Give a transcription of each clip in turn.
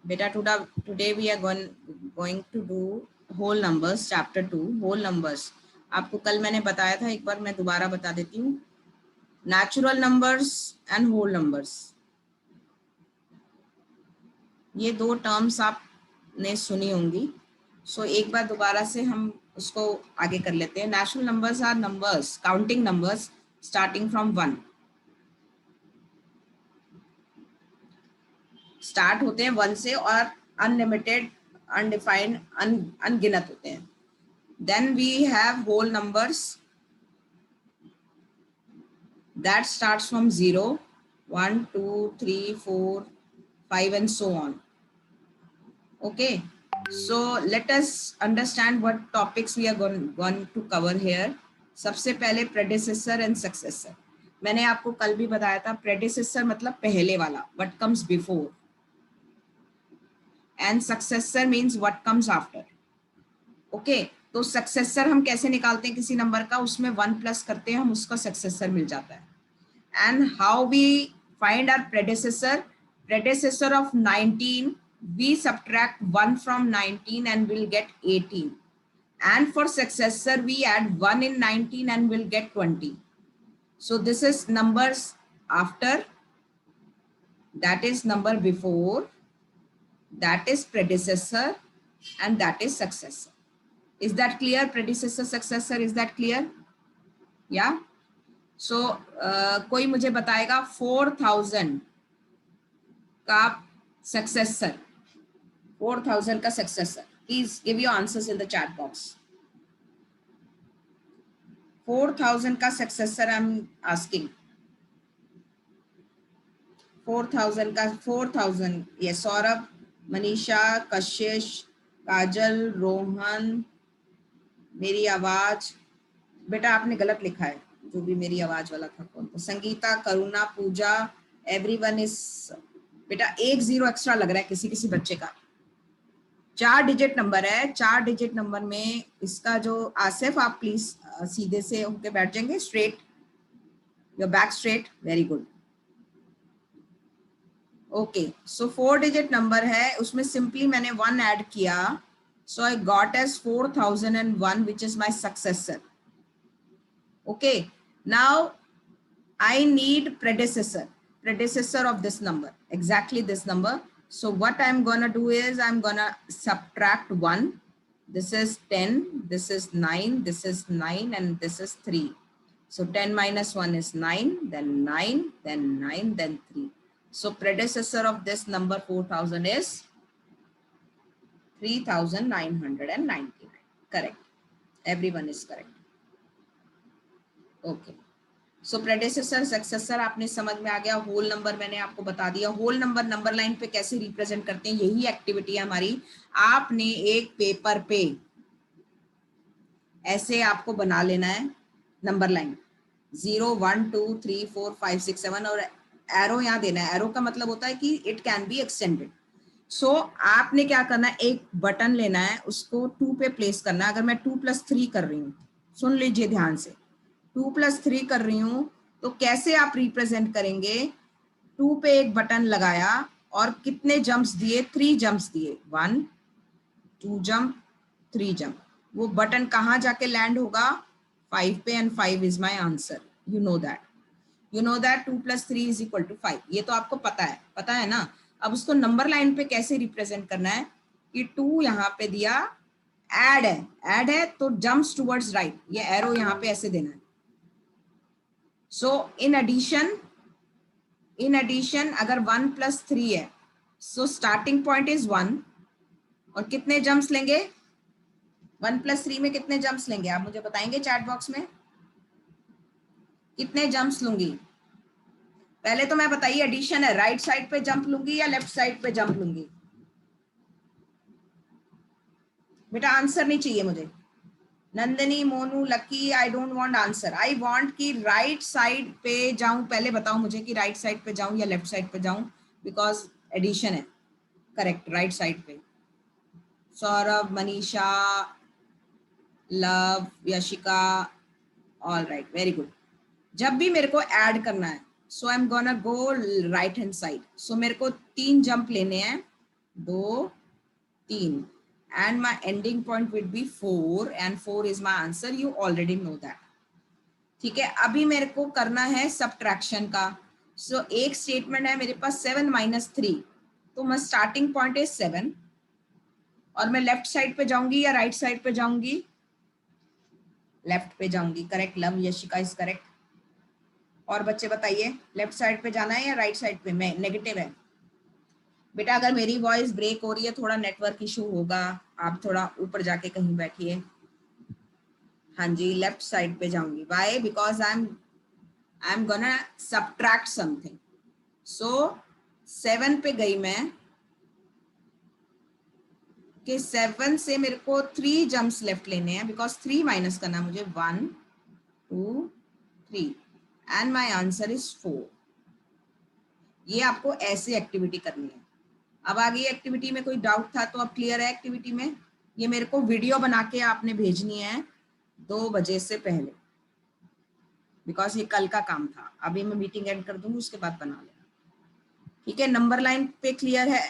बेटा today we are going to do whole numbers, chapter 2 whole numbers. आपको कल मैंने बताया था, एक बार मैं दोबारा बता देती हूँ। Natural numbers and whole numbers, ये दो टर्म्स आपने सुनी होंगी। सो एक बार दोबारा से हम उसको आगे कर लेते हैं। Natural numbers are numbers, counting numbers starting from 1। Start होते हैं 1 से और अनलिमिटेड, अनडिफाइंड, अनगिनत होते हैं। Then we have whole numbers that starts from 0, 1 2 3 4 5 and so on. Okay, so let us understand what topics we are going to cover here. सबसे पहले predecessor and successor. मैंने आपको कल भी बताया था, प्रेडिसेसर मतलब पहले वाला, what comes before, and successor means what comes after. Okay, तो सक्सेसर हम कैसे निकालते हैं किसी नंबर का, उसमें 1 प्लस करते हैं हम, उसका सक्सेसर मिल जाता है। And how we find our predecessor, predecessor of 19, we subtract 1 from 19 and we'll get 18. And for successor, we add 1 in 19 and we'll get 20. So this is numbers after, that is number before, that is predecessor, and that is successor. Is that clear? Predecessor, successor, is that clear? Yeah. So कोई मुझे बताएगा 4000 का successor, 4000 का successor. Please give your answers in the chat box. 4000 का successor I am asking. 4000 का, 4000, ये सौरभ, मनीषा, कशिश, काजल, रोहन, मेरी आवाज। बेटा आपने गलत लिखा है, जो भी मेरी आवाज वाला था कौन था, संगीता, करुणा, पूजा, एवरीवन इज। बेटा 1 0 एक्स्ट्रा लग रहा है किसी किसी बच्चे का। 4 डिजिट नंबर है, 4 डिजिट नंबर में इसका जो, आसिफ आप प्लीज सीधे से होके बैठ जाएंगे, straight, your back straight, very good. Okay, so 4 digit number है, उसमें सिंपली मैंने 1 ऐड किया, so I got as 4001 which is my successor. Okay, now I need predecessor of this number, exactly this number. So what I'm gonna do is I'm gonna subtract 1. This is 10, this is 9, this is 9, and this is 3. So 10 minus 1 is 9, then 9, then 9, then 3. So predecessor of this number 4000 is 3999. Correct. Everyone is correct. Okay. So predecessor, successor आपने समझ में आ गया। Whole number मैंने आपको बता दिया। Whole number number line पे कैसे रिप्रेजेंट करते हैं, यही एक्टिविटी है हमारी। आपने एक पेपर पे ऐसे आपको बना लेना है नंबर लाइन, 0 1 2 3 4 5 6 7, और एरो यहाँ देना है। एरो का मतलब होता है कि इट कैन बी एक्सटेंडेड। सो आपने क्या करना है, एक बटन लेना है, उसको 2 पे प्लेस करना है। अगर मैं 2 + 3 कर रही हूँ, सुन लीजिए ध्यान से, 2 + 3 कर रही हूँ, तो कैसे आप रिप्रेजेंट करेंगे। 2 पे एक बटन लगाया और कितने जंप्स दिए, 3 जंप्स दिए, 1 2 जंप 3 जंप। वो बटन कहाँ जाके लैंड होगा, 5 पे, and 5 is my answer. You know that, 2 + 3 = 5। ये तो आपको पता है ना। अब उसको नंबर लाइन पे कैसे रिप्रेजेंट करना है कि 2 यहाँ पे दिया, ऐड है तो जंप्स टुवर्ड्स राइट, ये एरो यहाँ पे ऐसे देना है। सो इन एडिशन अगर 1 + 3 है, सो स्टार्टिंग पॉइंट इज 1, और कितने जंप्स लेंगे, 1 + 3 में कितने जंप्स लेंगे, आप मुझे बताएंगे चैट बॉक्स में कितने जंप्स लूंगी। पहले तो मैं बताइए, एडिशन है, राइट साइड पे जंप लूंगी या लेफ्ट साइड पे जंप लूंगी। बेटा आंसर नहीं चाहिए मुझे। Nandini, Monu, lucky, I don't want answer, I want कि राइट साइड पे जाऊं। पहले बताओ मुझे कि राइट साइड पे जाऊं या लेफ्ट साइड पे जाऊं, बिकॉज एडिशन है। करेक्ट, राइट साइड पे। Saurabh, Manisha, Luv, Yashika, all right, very good. जब भी मेरे को ऐड करना है, so I am gonna go right hand side. So मेरे को 3 जंप लेने हैं, 2 3 and my ending point would be 4 and 4 is my answer. You already know that. ठीक है, अभी मेरे को करना है सब्ट्रैक्शन का. सो एक स्टेटमेंट है मेरे पास 7 माइनस 3, तो मैं स्टार्टिंग पॉइंट है 7 और मैं लेफ्ट साइड पे जाऊंगी या राइट साइड पे जाऊंगी? लेफ्ट पे जाऊंगी. Correct love, Yashika is correct. और बच्चे बताइए लेफ्ट साइड पे जाना है या राइट साइड पे? मैं नेगेटिव है बेटा. अगर मेरी वॉइस ब्रेक हो रही है, थोड़ा नेटवर्क इशू होगा, आप थोड़ा ऊपर जाके कहीं बैठिए. हाँ जी, लेफ्ट साइड पे जाऊंगी. Why? Because I am gonna subtract something. So 7 पे गई मैं कि 7 से मेरे को 3 जंप्स लेफ्ट लेने हैं बिकॉज 3 माइनस करना मुझे. 1 2 3 एंड माय आंसर इज 4. ये आपको ऐसे एक्टिविटी करनी है. अब आगे एक्टिविटी में कोई डाउट था तो अब क्लियर है एक्टिविटी में? ये मेरे को वीडियो बना के आपने भेजनी है 2 बजे से पहले बिकॉज ये कल का काम था. अभी मैं मीटिंग एंड कर दूंगी, उसके बाद बना लेना. ठीक है, नंबर लाइन पे क्लियर है?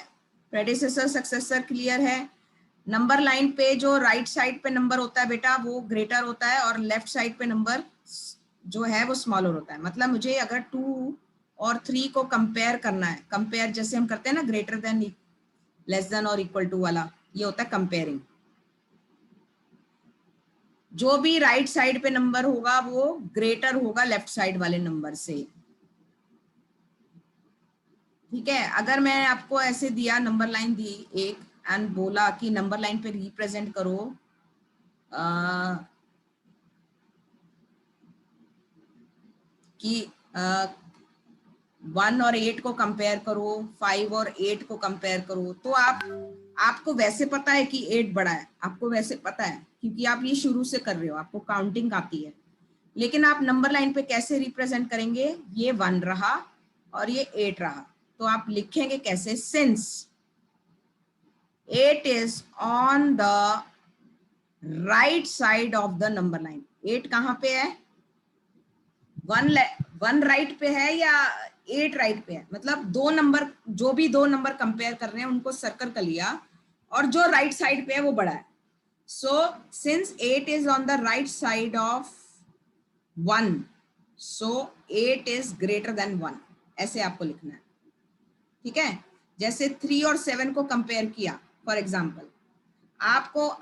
प्रेडिसेसर सक्सेसर क्लियर है? नंबर लाइन पे जो राइट साइड पे नंबर होता है बेटा वो ग्रेटर होता है और लेफ्ट साइड पे नंबर जो है वो स्मॉलर होता है. मतलब मुझे अगर 2 और 3 को कंपेयर करना है, कंपेयर जैसे हम करते हैं ना, ग्रेटर देन, लेस देन और इक्वल टू वाला, ये होता है कंपेयरिंग. जो भी राइट साइड पे नंबर होगा वो ग्रेटर होगा लेफ्ट साइड वाले नंबर से. ठीक है, अगर मैं आपको ऐसे दिया, नंबर लाइन दी एक एंड बोला कि नंबर लाइन पे रिप्रेजेंट करो कि 1 और 8 को कंपेयर करो, 5 और 8 को कंपेयर करो, तो आपको वैसे पता है कि 8 बड़ा है, आपको वैसे पता है क्योंकि आप ये शुरू से कर रहे हो, आपको काउंटिंग आती है. लेकिन आप नंबर लाइन पे कैसे रिप्रेजेंट करेंगे? ये 1 रहा और ये 8 रहा, तो आप लिखेंगे कैसे? Since 8 is on the right side of the number line. 8 कहाँ पे है? 1 राइट पे है या 8 राइट पे है? मतलब 2 नंबर, जो भी 2 नंबर कंपेयर कर रहे हैं उनको सर्कल कर लिया और जो राइट साइड पे है वो बड़ा है. So since 8 is on the right side of 1, so 8 is greater than 1. ऐसे आपको लिखना है. ठीक है, जैसे 3 और 7 को कंपेयर किया फॉर एग्जाम्पल, आपको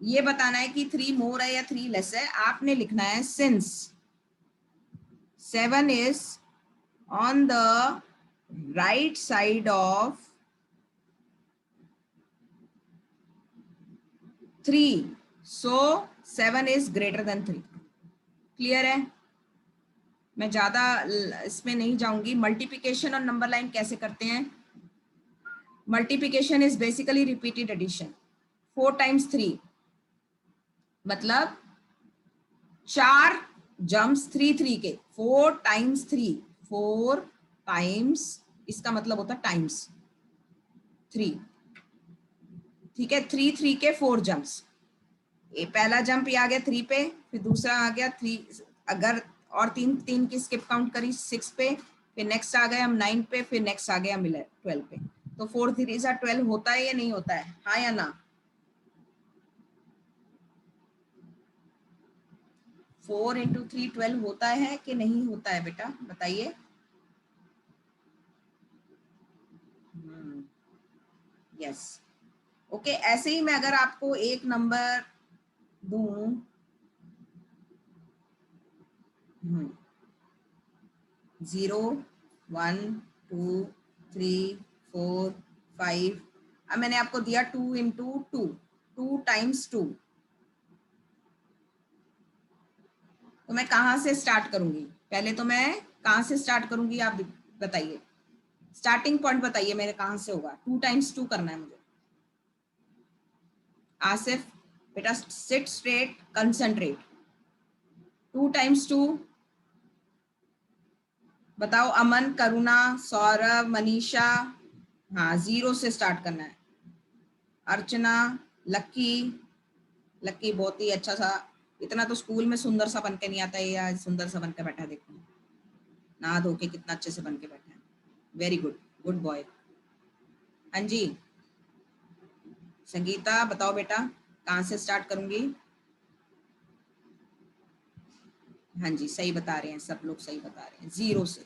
ये बताना है कि 3 मोर है या 3 लेस है. आपने लिखना है since 7 is on the right side of 3, so 7 is greater than 3. Clear है? मैं ज्यादा इसमें नहीं जाऊंगी. मल्टीप्लिकेशन और नंबर लाइन कैसे करते हैं? Multiplication is basically repeated addition. 4 times 3 मतलब 4 जम्प्स 3 के. 4 times 3, 4 times, इसका मतलब होता है टाइम्स 3. ठीक है, 3 के 4 जंप्स. ये पहला जंप ये आ गया 3 पे, फिर दूसरा आ गया 3, अगर और 3 की स्किप काउंट करी 6 पे, फिर नेक्स्ट आ गए हम 9 पे, फिर नेक्स्ट आ गया हम 12 पे. तो 4 3 12 होता है या नहीं होता है? हाँ या ना? 4 into 3 12 होता है कि नहीं होता है बेटा? बताइए. यस. ओके, ऐसे ही मैं अगर आपको एक नंबर दूं, 0 1 2 3 4 5, अब मैंने आपको दिया 2 into 2, 2 times 2, तो मैं कहाँ से स्टार्ट करूंगी? पहले तो मैं कहाँ से स्टार्ट करूंगी आप बताइए. स्टार्टिंग पॉइंट बताइए मेरे कहाँ से होगा? 2 times 2 करना है मुझे. आसिफ बेटा सिट स्ट्रेट, कंसंट्रेट. 2 times 2 बताओ. अमन, करुणा, सौरभ, मनीषा. हाँ, 0 से स्टार्ट करना है. अर्चना, लक्की. लक्की बहुत ही अच्छा सा, इतना तो स्कूल में सुंदर सा बन के नहीं आता है, या सुंदर सा बन के बैठा. देखो नहा धो के कितना अच्छे से बन के बैठा है. Very good, good boy. हाँ जी, संगीता बताओ बेटा, कहाँ से स्टार्ट करूंगी? हाँ जी, सही बता रहे हैं, सब लोग सही बता रहे हैं। 0 से,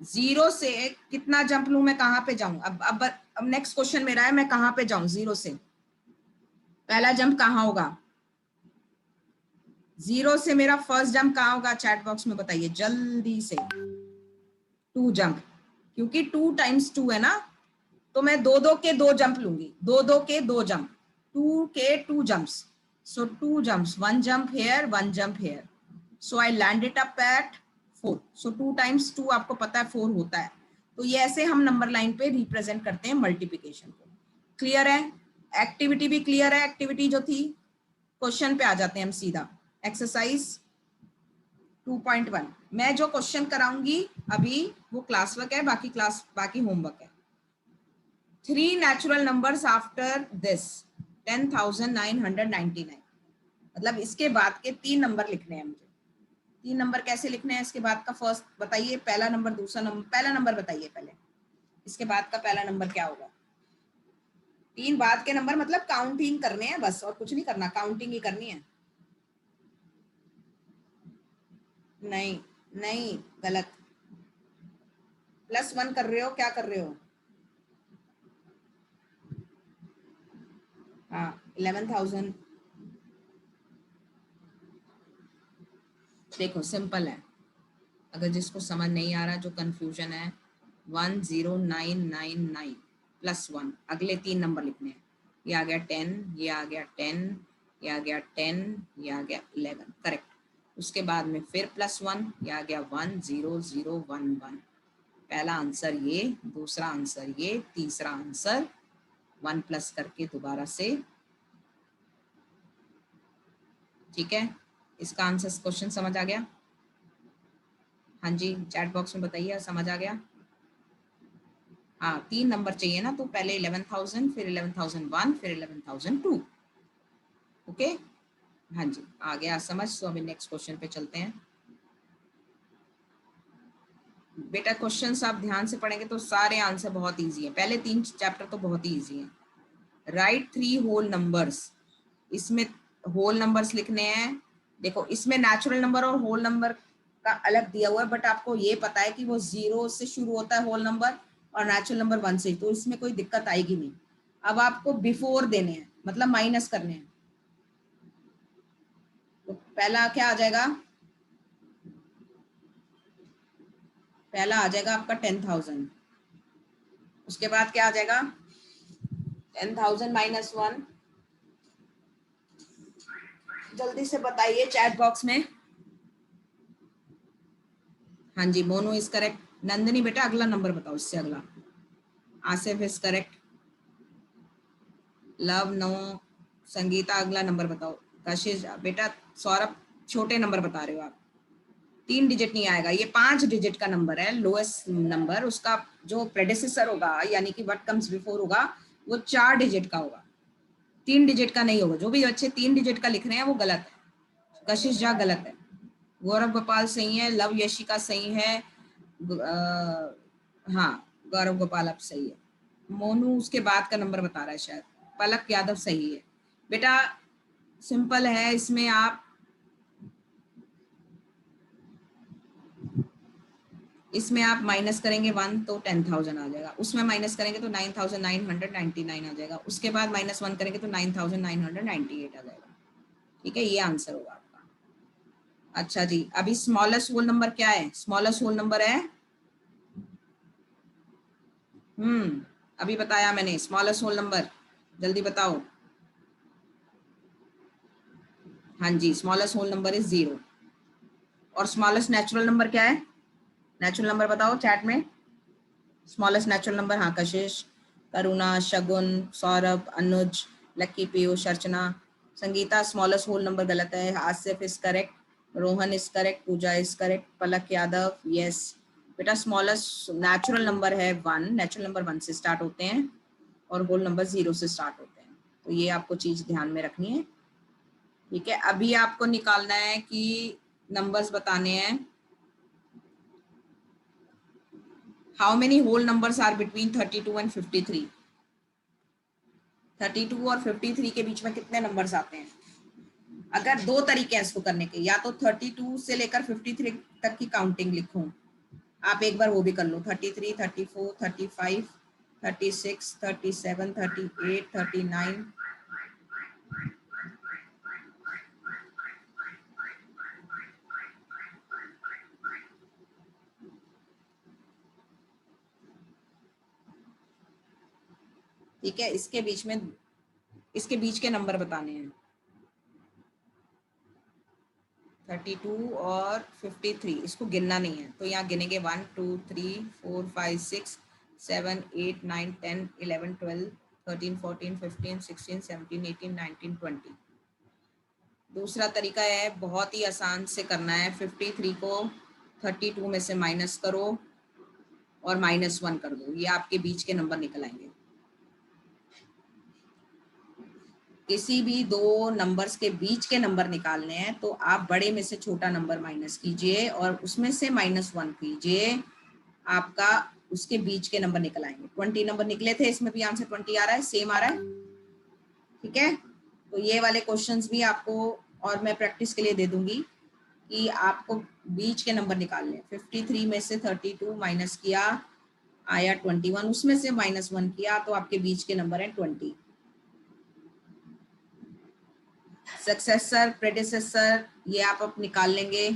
0 से कितना जंप लूं मैं, कहाँ पे जाऊं? अब नेक्स्ट क्वेश्चन मेरा है, मैं कहाँ पे जाऊं 0 से? पहला जंप कहाँ होगा? 0 से मेरा फर्स्ट जंप कहाँ होगा? चैट बॉक्स में बताइए जल्दी से। 2 जंप, क्योंकि 2 टाइम्स 2 है ना, तो मैं दो दो के 2 जंप लूंगी, दो दो के 2 जंप, 2 के 2 jumps, so 2 jumps, 1 jump here, 1 jump here, so I land it up at 4, so 2 times 2 आपको पता है 4 होता है, तो ये ऐसे हम नंबर लाइन पे रिप्रेजेंट करते हैं मल्टीप्लिकेशन को। क्लियर है? एक्टिविटी भी क्लियर है? एक्टिविटी जो थी, क्वेश्चन पे आ जाते हैं हम सीधा। एक्सरसाइज 2.1 मैं जो क्वेश्चन कराऊंगी अभी वो क्लास वर्क है, बाकी होमवर्क है। 3 natural numbers after this 10,999, मतलब इसके बाद के 3 नंबर लिखने हैं मुझे। 3 नंबर कैसे लिखने हैं इसके बाद का? फर्स्ट बताइए, पहला नंबर, दूसरा नंबर, पहला नंबर बताइए पहले, इसके बाद का पहला नंबर क्या होगा? 3 बाद के नंबर मतलब काउंटिंग करने हैं बस, और कुछ नहीं करना, काउंटिंग ही करनी है। नहीं नहीं, गलत, +1 कर रहे हो, क्या कर रहे हो? हाँ 11,000। देखो सिंपल है, अगर जिसको समझ नहीं आ रहा, जो कंफ्यूजन है, 10,999 +1, अगले 3 नंबर लिखने हैं। ये आ गया 10, ये आ गया 10, ये आ गया 10, ये आ गया 11, करेक्ट। उसके बाद में फिर +1, ये आ गया 1,0,0,1,1। पहला आंसर ये, दूसरा आंसर ये, तीसरा आंसर 1 प्लस करके दोबारा से। ठीक है, इसका आंसर क्वेश्चन समझ आ गया? हाँ जी, चैट बॉक्स में बताइए समझ आ गया? हाँ 3 नंबर चाहिए ना, तो पहले 11,000, फिर 11,001, फिर 11,002। ओके, हाँ जी आ गया समझ। तो अभी नेक्स्ट क्वेश्चन पे चलते हैं। बेटा क्वेश्चंस आप ध्यान से पढ़ेंगे तो सारे आंसर बहुत इजी है, पहले 3 चैप्टर तो बहुत ही इजी है। राइट 3 होल नंबर्स, इसमें होल नंबर्स लिखने हैं। देखो इसमें नेचुरल नंबर और होल नंबर का अलग दिया हुआ है, बट आपको ये पता है कि वो 0 से शुरू होता है होल नंबर, और नेचुरल नंबर 1 से, तो इसमें कोई दिक्कत आएगी नहीं। अब आपको बिफोर देने हैं, मतलब माइनस करने हैं। तो पहला क्या आ जाएगा? पहला आ जाएगा आपका 10,000, उसके बाद क्या आ जाएगा? 10,000 -1। जल्दी से बताइए चैट बॉक्स में। हाँ जी, मोनू इज करेक्ट। नंदिनी बेटा अगला नंबर बताओ, इससे अगला। Asif is correct. Lav no. Sangeeta अगला नंबर बताओ। कशिश बेटा, सौरभ छोटे नंबर बता रहे हो आप, 3 डिजिट नहीं आएगा, ये 5 डिजिट का नंबर है, लोएस्ट नंबर। उसका जो प्रेडिसेसर होगा, यानी कि व्हाट कम्स बिफोर होगा, वो 4 डिजिट का होगा, 3 डिजिट का नहीं होगा। जो भी बच्चे 3 डिजिट का लिख रहे हैं वो गलत है। कशिश झा गलत है। गौरव गोपाल सही है, लव यशिका सही है, हाँ गौरव गोपाल अब सही है। मोनू उसके बाद का नंबर बता रहा है शायद। पलक यादव सही है। बेटा सिंपल है, इसमें आप माइनस करेंगे 1 तो 10,000 आ जाएगा, उसमें माइनस करेंगे तो 9,999 आ जाएगा, उसके बाद -1 करेंगे तो 9,998 आ जाएगा। ठीक है, ये आंसर होगा आपका। अच्छा जी, अभी स्मॉलेस्ट होल नंबर क्या है? स्मॉलेस्ट होल नंबर है, अभी बताया मैंने, स्मॉलेस्ट होल नंबर, जल्दी बताओ। हाँ जी, स्मॉलेस्ट होल नंबर इज 0। और स्मॉलेस्ट नेचुरल नंबर क्या है? नेचुरल नंबर बताओ चैट में। स्मॉलेस्ट नेचुरल नंबर, हाँ Kashish, Karuna, Shagun, Saurabh, Anuj, Lucky, Piyush, Archana. Sangeeta smallest whole number गलत है। Asif is correct, Rohan is correct, Pooja is correct, Palak Yadav yes. बेटा स्मॉलेस्ट नेचुरल नंबर है 1, नेचुरल नंबर 1 से स्टार्ट होते हैं और होल नंबर 0 से स्टार्ट होते हैं, तो ये आपको चीज ध्यान में रखनी है। ठीक है, अभी आपको निकालना है कि नंबर्स बताने हैं। How many whole numbers are between 32 and 53? 32 और 53 के बीच में कितने नंबर्स आते हैं? अगर दो तरीके हैं इसको करने के, या तो 32 से लेकर 53 तक की काउंटिंग लिखूं, आप एक बार वो भी कर लो, 33, 34, 35, 36, 37, 38, 39, ठीक है। इसके बीच में, इसके बीच के नंबर बताने हैं, 32 और 53, इसको गिनना नहीं है, तो यहाँ गिनेंगे 1 2 3 4 5 6 7 8 9 10 11 12 13 14 15 16 17 18 19 20। दूसरा तरीका है, बहुत ही आसान से करना है, 53 को 32 में से माइनस करो और -1 कर दो, ये आपके बीच के नंबर निकल आएंगे। किसी भी दो नंबर्स के बीच के नंबर निकालने हैं तो आप बड़े में से छोटा नंबर माइनस कीजिए और उसमें से -1 कीजिए, आपका उसके बीच के नंबर निकल आएंगे। 20 नंबर निकले थे, इसमें भी आंसर 20 आ रहा है, सेम आ रहा है, ठीक है। तो ये वाले क्वेश्चंस भी आपको और मैं प्रैक्टिस के लिए दे दूंगी कि आपको बीच के नंबर निकालने हैं। 53 में से 32 माइनस किया, आया 21, उसमें से -1 किया तो आपके बीच के नंबर है 20। सक्सेसर, प्रेडिसेसर, ये आप अब निकाल लेंगे,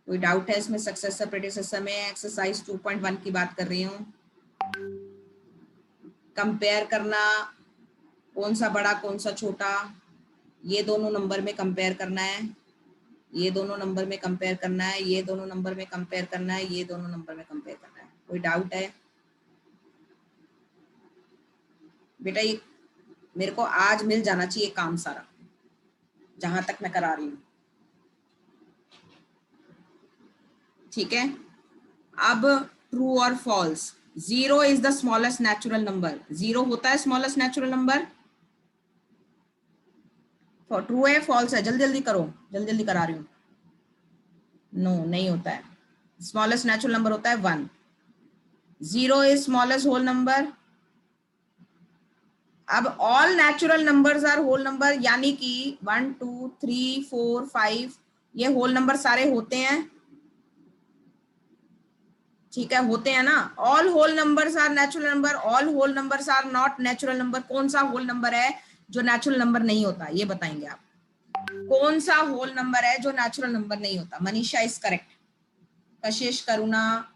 कोई डाउट है इसमें? सक्सेसर प्रेडिसेसर में एक्सरसाइज 2.1 की बात कर रही हूँ। कंपेयर करना, कौन सा बड़ा कौन सा छोटा, ये दोनों नंबर में कंपेयर करना है, ये दोनों नंबर में कंपेयर करना है, ये दोनों नंबर में कंपेयर करना है, ये दोनों नंबर में कंपेयर करना है। कोई डाउट है बेटा? ये मेरे को आज मिल जाना चाहिए काम सारा, जहां तक मैं करा रही हूँ, ठीक है। अब ट्रू और false, 0 is the smallest natural number, 0 होता है स्मॉलेस्ट नेचुरल नंबर? ट्रू है फॉल्स है? जल्दी जल्दी करो, जल्दी जल्दी करा रही हूँ। नो, नहीं होता है। स्मॉलेस्ट नेचुरल नंबर होता है 1। 0 इज स्मॉलेस्ट होल नंबर। अब all natural numbers are whole number, यानी कि 1 2 3 4 5 ये होल नंबर सारे होते हैं, ठीक है, होते हैं ना। All whole numbers are natural number, all whole numbers are not natural number. कौन सा होल नंबर है जो नेचुरल नंबर नहीं होता, ये बताएंगे आप। कौन सा होल नंबर है जो नेचुरल नंबर नहीं होता? Manisha is correct, Kashish, Karuna,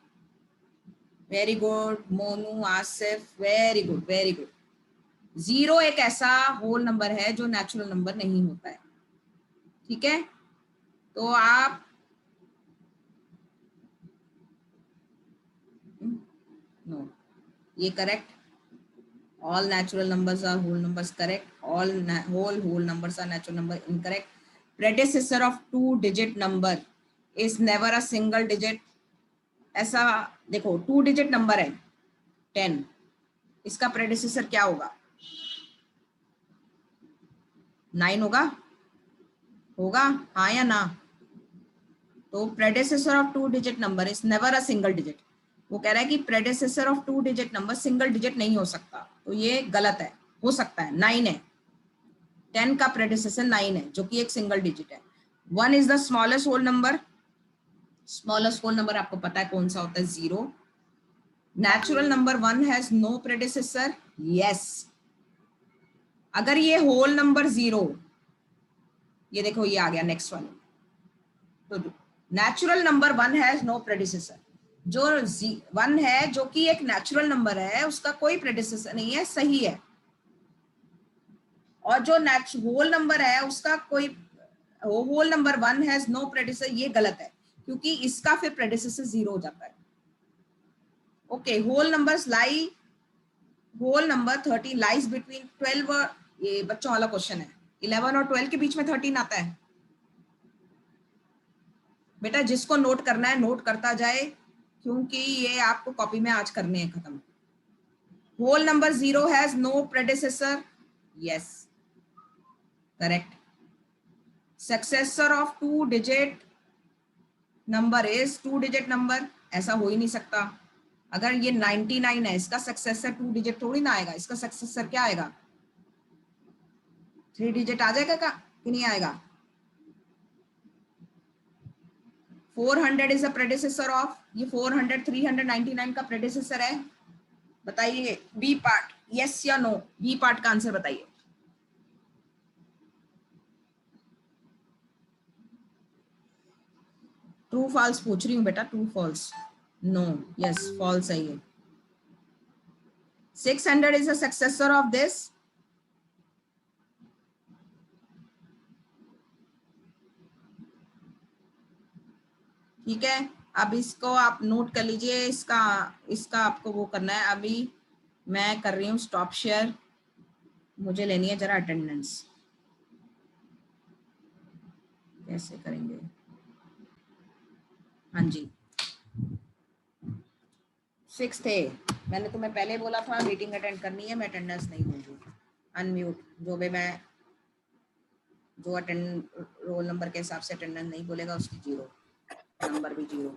very good, Monu, Asif, very good very good. 0 एक ऐसा होल नंबर है जो नेचुरल नंबर नहीं होता है, ठीक है। तो आप नो, ये correct, all natural numbers are whole numbers, correct, all whole numbers are natural number, incorrect. Predecessor of 2-digit number is never a single digit। ऐसा देखो, 2-digit नंबर है 10, इसका प्रेडिसेसर क्या होगा? 9 होगा, होगा हाँ या ना? तो predecessor of 2-digit number is never a single digit. वो कह रहा है कि predecessor of 2-digit number single digit नहीं हो सकता, तो ये गलत है। हो सकता है, 9 है, 10 का प्रेडिसेसर 9 है जो कि एक सिंगल डिजिट है। 1 is the smallest whole number, smallest whole number आपको पता है कौन सा होता है? 0। Natural number 1 has no predecessor, yes. अगर ये होल नंबर 0, ये देखो ये आ गया नेक्स्ट वाले, तो natural number 1 has no predecessor. जो 1 है जो कि एक नेचुरल नंबर है, उसका कोई प्रेडिसेसर नहीं है, सही है। और जो होल नंबर है उसका कोई, whole number 1 has no predecessor, ये गलत है, क्योंकि इसका फिर प्रेडिसेसर 0 हो जाता है। ओके, होल नंबर्स लाई, होल नंबर 13 लाइज बिटवीन 12 और, ये बच्चों वाला क्वेश्चन है, 11 और 12 के बीच में 13 आता है। बेटा जिसको नोट करना है नोट करता जाए, क्योंकि ये आपको कॉपी में आज करने हैं खत्म। Whole number 0 has no predecessor, yes correct. Successor of 2-digit number is 2-digit number, ऐसा हो ही नहीं सकता। अगर ये 99 है, इसका सक्सेसर 2-digit थोड़ी ना आएगा, इसका सक्सेसर क्या आएगा? 3 डिजिट आ जाएगा का कि नहीं आएगा? 400 इज अ प्रेडिसेसर ऑफ, ये 400 399 का प्रेडिसेसर है। बताइए बी पार्ट, यस या नो? बी पार्ट का आंसर बताइए। ट्रू फॉल्स पूछ रही हूँ बेटा, true false. No, yes false है ये। 600 is a successor of this. ठीक है, अब इसको आप नोट कर लीजिए, इसका इसका आपको वो करना है। अभी मैं कर रही हूँ स्टॉप शेयर, मुझे लेनी है जरा अटेंडेंस। कैसे करेंगे? हाँ जी, 6 थे, मैंने तुम्हें पहले बोला था मीटिंग अटेंड करनी है, मैं अटेंडेंस नहीं दूंगी। अनम्यूट, जो भी मैं जो अटेंड रोल नंबर के हिसाब से अटेंडेंस नहीं बोलेगा उसकी 0, नंबर भी 0।